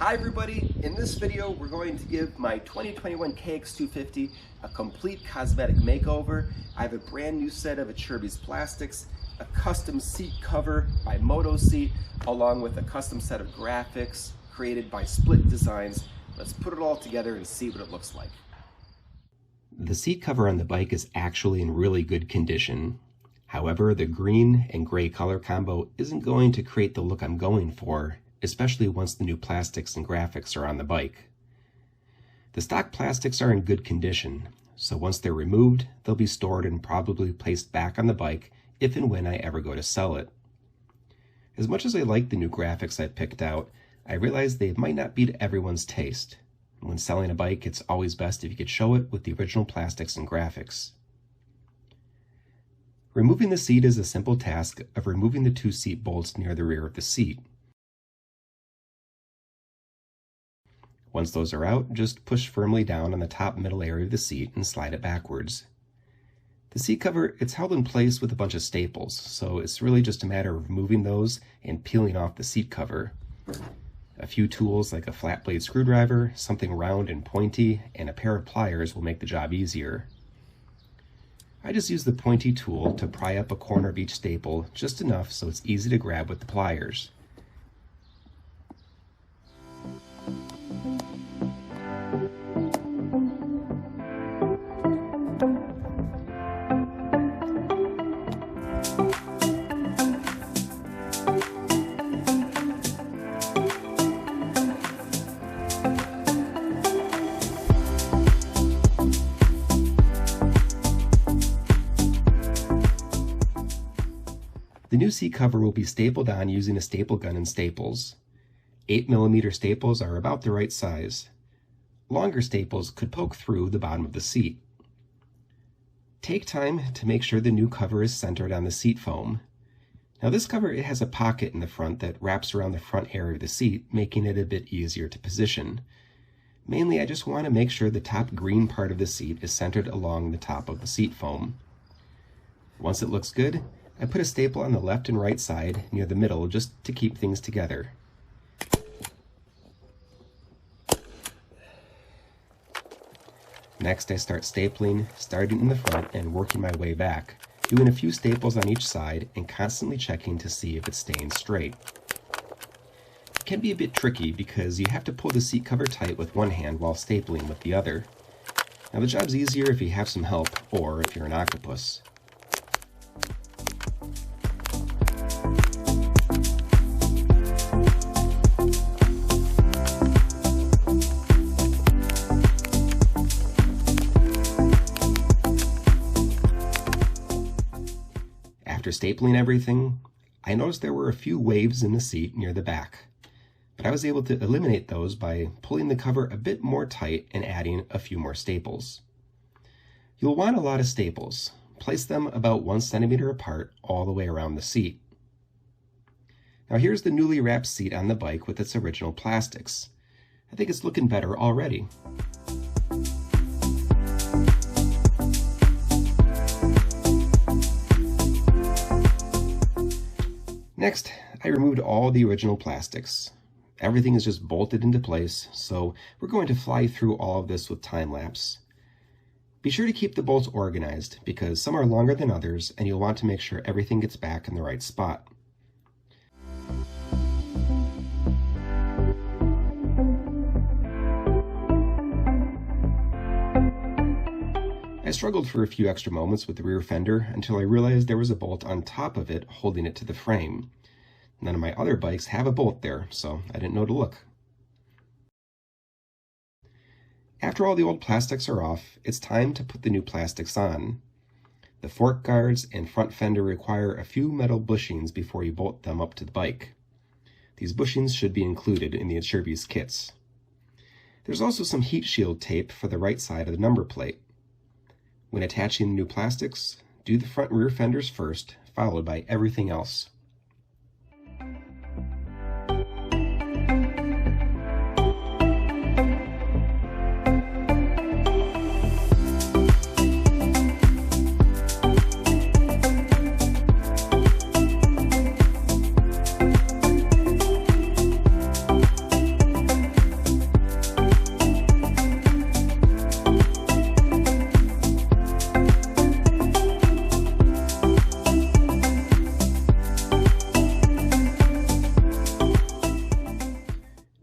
Hi everybody, in this video we're going to give my 2021 KX250 a complete cosmetic makeover. I have a brand new set of Uppbeat plastics, a custom seat cover by Moto Seat, along with a custom set of graphics created by Split Designs. Let's put it all together and see what it looks like. The seat cover on the bike is actually in really good condition. However, the green and gray color combo isn't going to create the look I'm going for, especially once the new plastics and graphics are on the bike. The stock plastics are in good condition, so once they're removed, they'll be stored and probably placed back on the bike if and when I ever go to sell it. As much as I like the new graphics I picked out, I realize they might not be to everyone's taste. When selling a bike, it's always best if you could show it with the original plastics and graphics. Removing the seat is a simple task of removing the two seat bolts near the rear of the seat. Once those are out, just push firmly down on the top middle area of the seat and slide it backwards. The seat cover, it's held in place with a bunch of staples, so it's really just a matter of removing those and peeling off the seat cover. A few tools like a flat blade screwdriver, something round and pointy, and a pair of pliers will make the job easier. I just use the pointy tool to pry up a corner of each staple just enough so it's easy to grab with the pliers. The new seat cover will be stapled on using a staple gun and staples. 8mm staples are about the right size. Longer staples could poke through the bottom of the seat. Take time to make sure the new cover is centered on the seat foam. Now this cover, it has a pocket in the front that wraps around the front area of the seat, making it a bit easier to position. Mainly, I just want to make sure the top green part of the seat is centered along the top of the seat foam. Once it looks good, I put a staple on the left and right side near the middle just to keep things together. Next, I start stapling, starting in the front and working my way back, doing a few staples on each side and constantly checking to see if it's staying straight. It can be a bit tricky because you have to pull the seat cover tight with one hand while stapling with the other. Now the job's easier if you have some help or if you're an octopus. After stapling everything, I noticed there were a few waves in the seat near the back, but I was able to eliminate those by pulling the cover a bit more tight and adding a few more staples. You'll want a lot of staples. Place them about 1 centimeter apart all the way around the seat. Now here's the newly wrapped seat on the bike with its original plastics. I think it's looking better already. Next, I removed all the original plastics. Everything is just bolted into place, so we're going to fly through all of this with time-lapse. Be sure to keep the bolts organized because some are longer than others and you'll want to make sure everything gets back in the right spot. I struggled for a few extra moments with the rear fender until I realized there was a bolt on top of it holding it to the frame. None of my other bikes have a bolt there, so I didn't know to look. After all the old plastics are off, it's time to put the new plastics on. The fork guards and front fender require a few metal bushings before you bolt them up to the bike. These bushings should be included in the Uppbeat kits. There's also some heat shield tape for the right side of the number plate. When attaching the new plastics, do the front and rear fenders first, followed by everything else.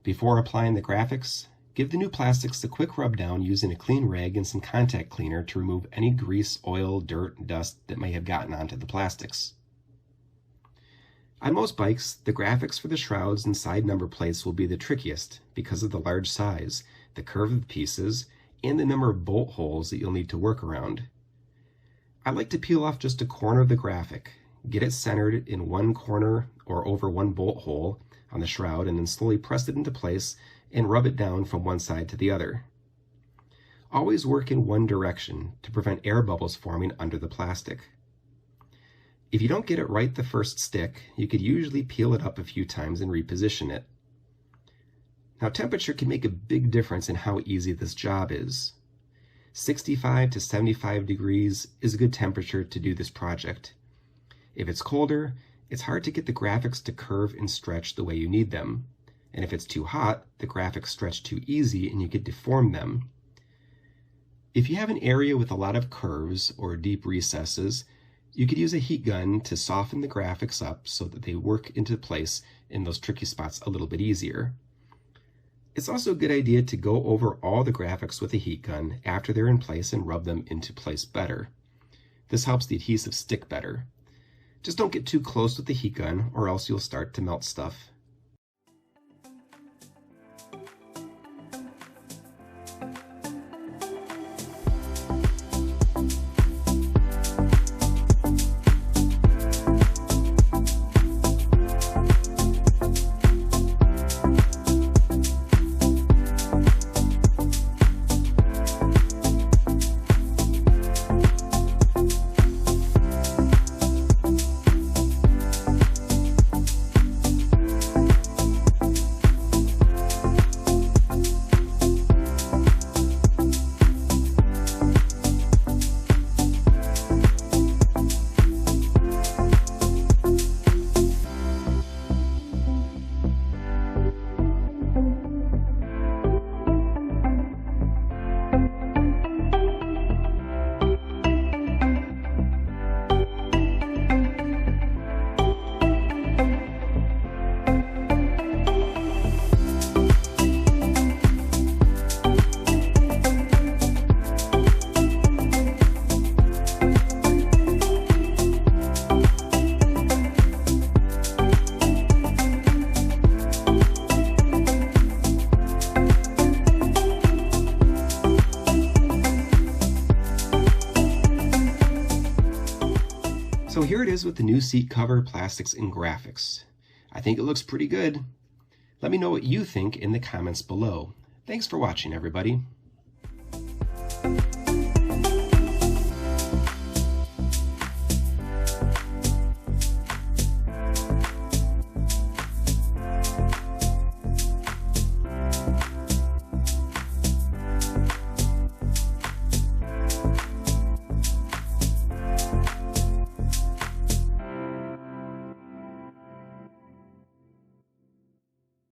Before applying the graphics, give the new plastics a quick rub down using a clean rag and some contact cleaner to remove any grease, oil, dirt, and dust that may have gotten onto the plastics. On most bikes, the graphics for the shrouds and side number plates will be the trickiest because of the large size, the curve of the pieces, and the number of bolt holes that you'll need to work around. I like to peel off just a corner of the graphic, get it centered in one corner or over one bolt hole on the shroud, and then slowly press it into place and rub it down from one side to the other. Always work in one direction to prevent air bubbles forming under the plastic. If you don't get it right the first stick, you could usually peel it up a few times and reposition it. Now, temperature can make a big difference in how easy this job is. 65 to 75 degrees is a good temperature to do this project. If it's colder, it's hard to get the graphics to curve and stretch the way you need them. And if it's too hot, the graphics stretch too easy and you could deform them. If you have an area with a lot of curves or deep recesses, you could use a heat gun to soften the graphics up so that they work into place in those tricky spots a little bit easier. It's also a good idea to go over all the graphics with a heat gun after they're in place and rub them into place better. This helps the adhesive stick better. Just don't get too close with the heat gun or else you'll start to melt stuff. So here it is with the new seat cover, plastics, and graphics. I think it looks pretty good. Let me know what you think in the comments below. Thanks for watching, everybody.